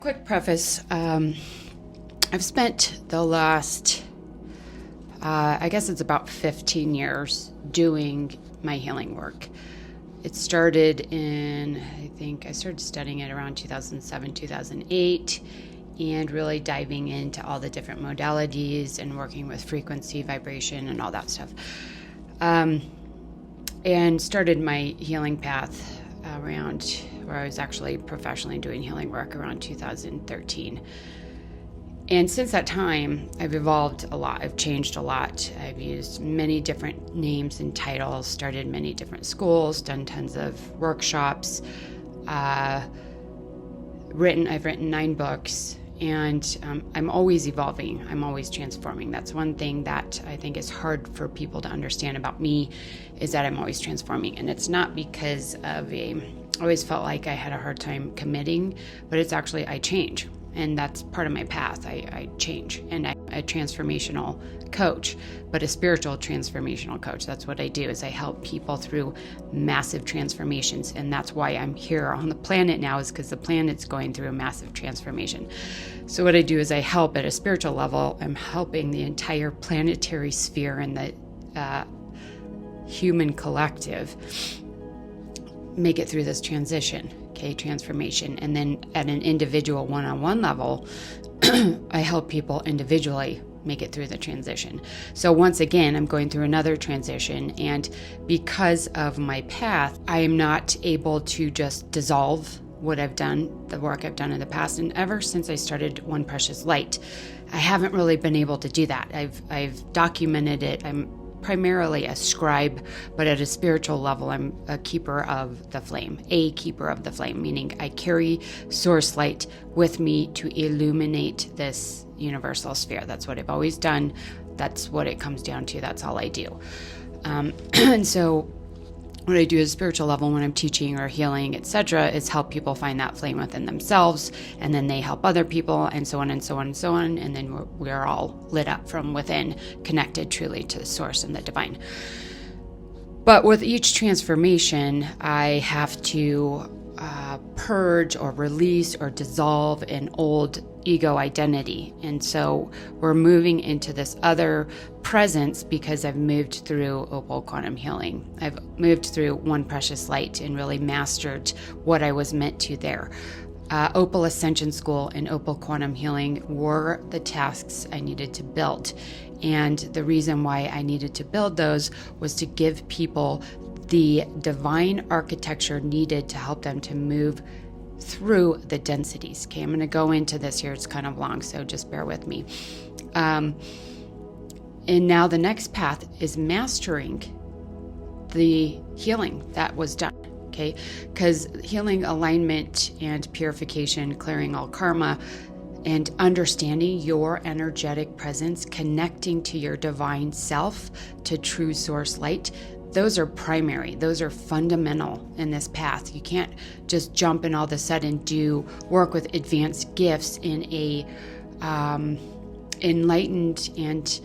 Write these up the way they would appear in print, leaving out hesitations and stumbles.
Quick preface. I've spent the last, I guess it's about 15 years doing my healing work. It started I started studying it around 2007, 2008, and really diving into all the different modalities and working with frequency, vibration, and all that stuff. And started my healing path around where I was actually professionally doing healing work around 2013. And since that time, I've evolved a lot. I've changed a lot. I've used many different names and titles, started many different schools, done tons of workshops, I've written 9 books, and I'm always evolving. I'm always transforming. That's one thing that I think is hard for people to understand about me, is that I'm always transforming. And it's not because I always felt like I had a hard time committing, but it's actually I change. And that's part of my path. I change, and I'm a transformational coach, but a spiritual transformational coach. That's what I do, is I help people through massive transformations. And that's why I'm here on the planet now, is because the planet's going through a massive transformation. So what I do is I help at a spiritual level. I'm helping the entire planetary sphere and the human collective make it through this transformation. And then at an individual one-on-one level, I help people individually make it through the transition. So once again, I'm going through another transition, and because of my path, I am not able to just dissolve what I've done, the work I've done in the past. And ever since I started One Precious Light, I haven't really been able to do that. I've documented it. I'm primarily a scribe, but at a spiritual level, I'm a keeper of the flame, meaning I carry source light with me to illuminate this universal sphere. That's what I've always done. That's what it comes down to. That's all I do. And so what I do at a spiritual level when I'm teaching or healing, etc., is help people find that flame within themselves, and then they help other people, and so on and so on and so on, and then we're all lit up from within, connected truly to the source and the divine. But with each transformation, I have to purge or release or dissolve an old ego identity. And so we're moving into this other presence because I've moved through OPL Quantum Healing. I've moved through One Precious Light and really mastered what I was meant to there. OPL Ascension School and OPL Quantum Healing were the tasks I needed to build. And the reason why I needed to build those was to give people the divine architecture needed to help them to move through the densities. Okay, I'm going to go into this here. It's kind of long, so just bear with me. And now the next path is mastering the healing that was done. Okay, because healing, alignment, and purification, clearing all karma, and understanding your energetic presence, connecting to your divine self, to true source light, those are primary. Those are fundamental in this path. You can't just jump and all of a sudden do work with advanced gifts in a enlightened and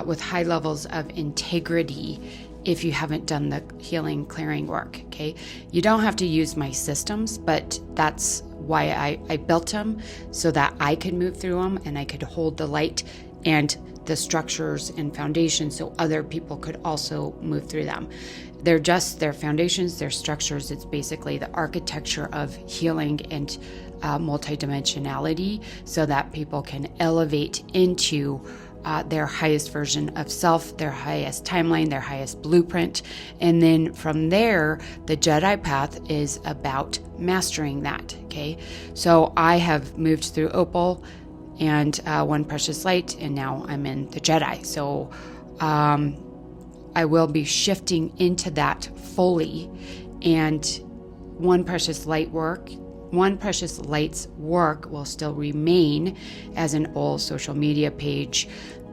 with high levels of integrity if you haven't done the healing, clearing work. Okay, you don't have to use my systems, but that's why I built them, so that I could move through them and I could hold the light and the structures and foundations so other people could also move through them. They're just their foundations, their structures. It's basically the architecture of healing and multidimensionality, so that people can elevate into their highest version of self, their highest timeline, their highest blueprint. And then from there, the Jedi path is about mastering that. Okay, so I have moved through OPL and One Precious Light, and now I'm in the Jedi. So I will be shifting into that fully, and One Precious Light's work will still remain as an old social media page.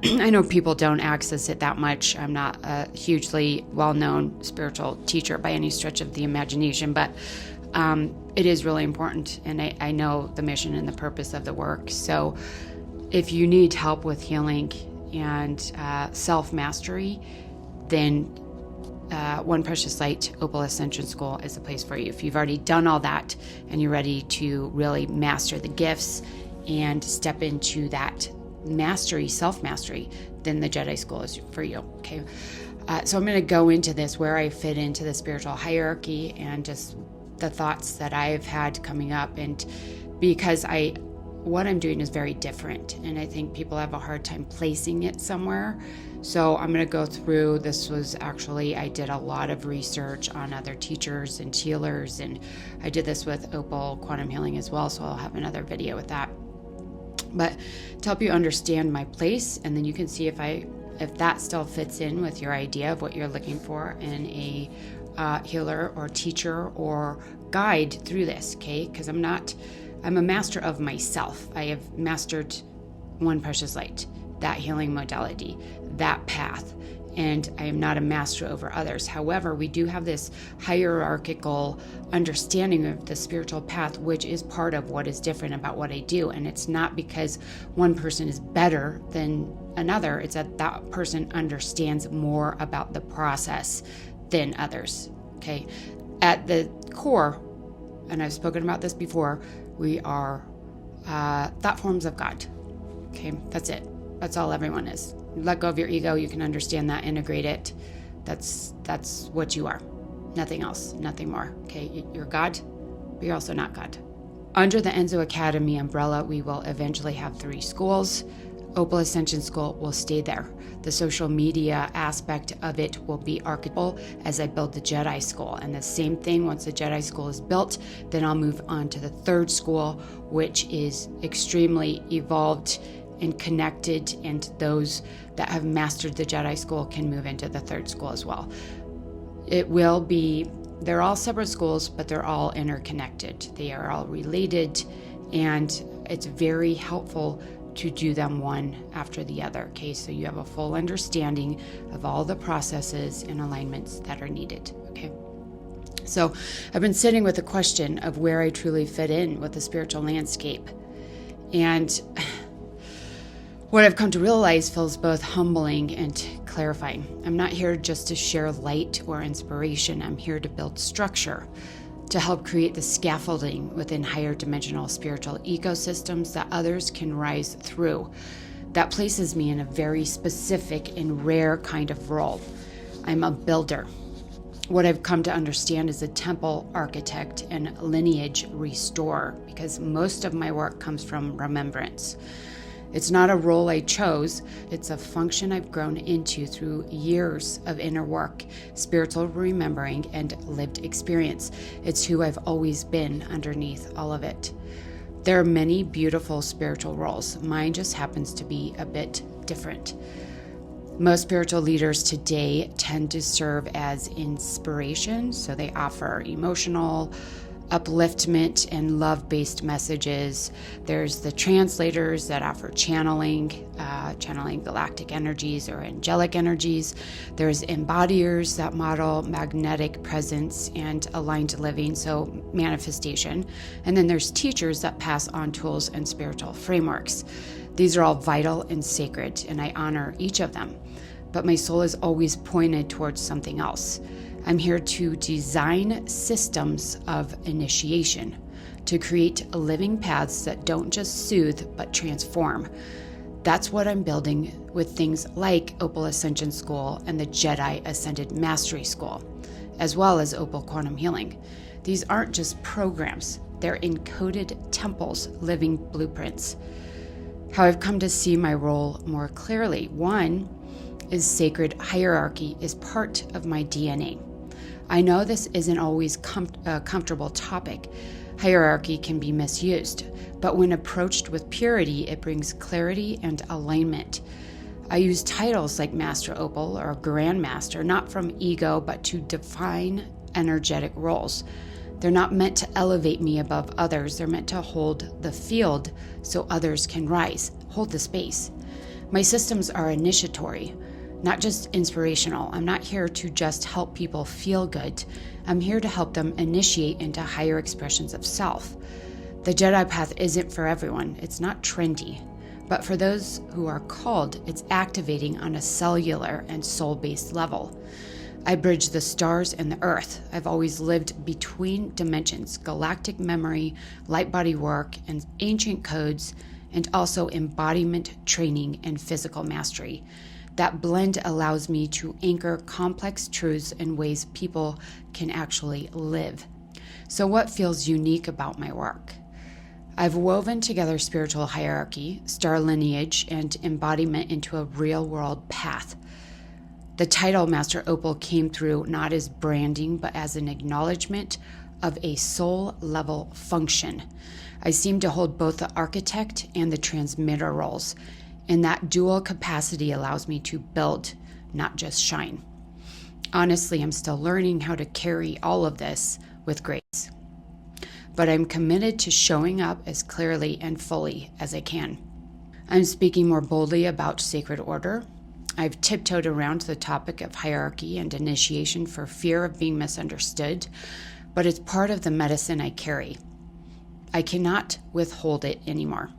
I know people don't access it that much. I'm not a hugely well-known spiritual teacher by any stretch of the imagination, but it is really important, and I know the mission and the purpose of the work. So if you need help with healing and self-mastery, then One Precious Light OPL Ascension School is the place for you. If you've already done all that and you're ready to really master the gifts and step into that mastery, self-mastery, then the Jedi School is for you, okay? So I'm going to go into this, where I fit into the spiritual hierarchy and just the thoughts that I've had coming up. And because what I'm doing is very different, and I think people have a hard time placing it somewhere. So I'm going to go through, I did a lot of research on other teachers and healers, and I did this with OPL Quantum Healing as well, so I'll have another video with that. But to help you understand my place, and then you can see if that still fits in with your idea of what you're looking for in a healer or teacher or guide through this, okay? Because I'm a master of myself. I have mastered One Precious Light, that healing modality, that path, and I am not a master over others. However, we do have this hierarchical understanding of the spiritual path, which is part of what is different about what I do. And it's not because one person is better than another, it's that person understands more about the process than others, okay? At the core, and I've spoken about this before, we are thought forms of God, okay? That's it. That's all everyone is. Let go of your ego. You can understand that, integrate it. That's what you are. Nothing else, nothing more. Okay, you're God, but you're also not God. Under the Enzo Academy umbrella, we will eventually have 3 schools. OPL Ascension School will stay there. The social media aspect of it will be archetypal as I build the Jedi School. And the same thing, once the Jedi School is built, then I'll move on to the 3rd school, which is extremely evolved and connected, and those that have mastered the Jedi School can move into the 3rd school as well. They're all separate schools, but they're all interconnected. They are all related, and it's very helpful to do them one after the other, okay? So you have a full understanding of all the processes and alignments that are needed, okay? So I've been sitting with the question of where I truly fit in with the spiritual landscape, and what I've come to realize feels both humbling and clarifying. I'm not here just to share light or inspiration. I'm here to build structure, to help create the scaffolding within higher dimensional spiritual ecosystems that others can rise through. That places me in a very specific and rare kind of role. I'm a builder. What I've come to understand is a temple architect and lineage restorer, because most of my work comes from remembrance. It's not a role I chose, it's a function I've grown into through years of inner work, spiritual remembering, and lived experience. It's who I've always been underneath all of it. There are many beautiful spiritual roles. Mine just happens to be a bit different. Most spiritual leaders today tend to serve as inspiration, so they offer emotional, upliftment and love-based messages. There's the translators that offer channeling galactic energies or angelic energies. There's embodiers that model magnetic presence and aligned living, so manifestation. And then there's teachers that pass on tools and spiritual frameworks. These are all vital and sacred, and I honor each of them. But my soul is always pointed towards something else. I'm here to design systems of initiation, to create living paths that don't just soothe, but transform. That's what I'm building with things like OPL Ascension School and the Jedi Ascended Mastery School, as well as OPL Quantum Healing. These aren't just programs, they're encoded temples, living blueprints. How I've come to see my role more clearly. One is sacred hierarchy is part of my DNA. I know this isn't always a comfortable topic. Hierarchy can be misused, but when approached with purity, it brings clarity and alignment. I use titles like Master Opal or Grand Master, not from ego, but to define energetic roles. They're not meant to elevate me above others. They're meant to hold the field so others can rise, hold the space. My systems are initiatory, not just inspirational. I'm not here to just help people feel good. I'm here to help them initiate into higher expressions of self. The Jedi path isn't for everyone. It's not trendy. But for those who are called, it's activating on a cellular and soul-based level. I bridge the stars and the earth. I've always lived between dimensions, galactic memory, light body work, and ancient codes, and also embodiment training and physical mastery. That blend allows me to anchor complex truths in ways people can actually live. So what feels unique about my work? I've woven together spiritual hierarchy, star lineage, and embodiment into a real-world path. The title Master Opal came through not as branding, but as an acknowledgement of a soul-level function. I seem to hold both the architect and the transmitter roles, and that dual capacity allows me to build, not just shine. Honestly, I'm still learning how to carry all of this with grace, but I'm committed to showing up as clearly and fully as I can. I'm speaking more boldly about sacred order. I've tiptoed around the topic of hierarchy and initiation for fear of being misunderstood, but it's part of the medicine I carry. I cannot withhold it anymore.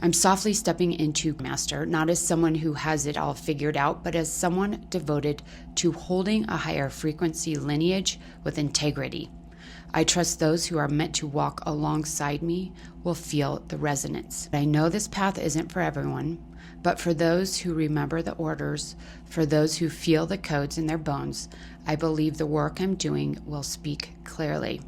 I'm softly stepping into Master, not as someone who has it all figured out, but as someone devoted to holding a higher frequency lineage with integrity. I trust those who are meant to walk alongside me will feel the resonance. I know this path isn't for everyone, but for those who remember the orders, for those who feel the codes in their bones, I believe the work I'm doing will speak clearly.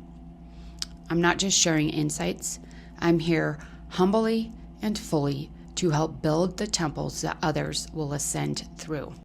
I'm not just sharing insights. I'm here humbly and fully to help build the temples that others will ascend through.